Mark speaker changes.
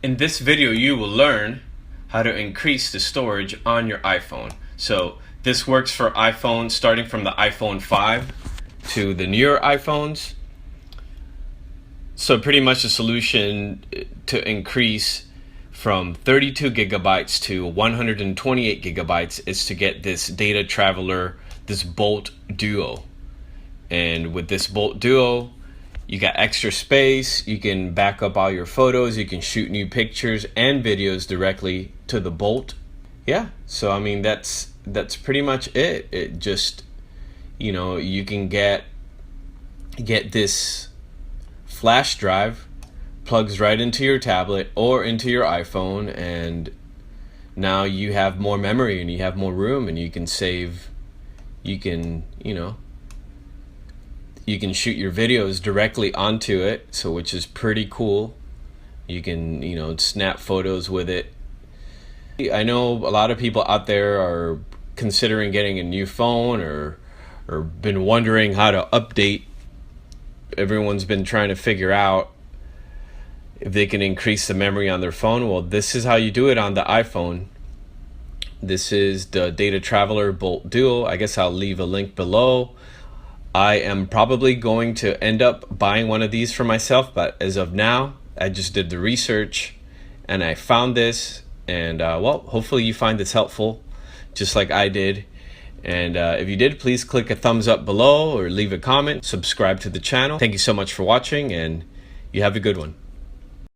Speaker 1: In this video, you will learn how to increase the storage on your iPhone. So this works for iPhones starting from the iPhone 5 to the newer iPhones. So pretty much the solution to increase from 32 gigabytes to 128 gigabytes is to get this Data Traveler, this Bolt Duo. And with this Bolt Duo, you got extra space, you can back up all your photos, you can shoot new pictures and videos directly to the Bolt. Yeah, so I mean that's pretty much it. It just, you can get this flash drive, plugs right into your tablet or into your iPhone, and now you have more memory and you have more room, and you can save, you can shoot your videos directly onto it, so which is pretty cool. You can snap photos with it. I know a lot of people out there are considering getting a new phone or been wondering how to update. Everyone's been trying to figure out if they can increase the memory on their phone. Well, this is how you do it on the iPhone. This is the Data Traveler Bolt Duo. I guess I'll leave a link below. I am probably going to end up buying one of these for myself, but as of now, I just did the research and I found this, and well, hopefully you find this helpful just like I did. And if you did, please click a thumbs up below or leave a comment, subscribe to the channel. Thank you so much for watching, and you have a good one.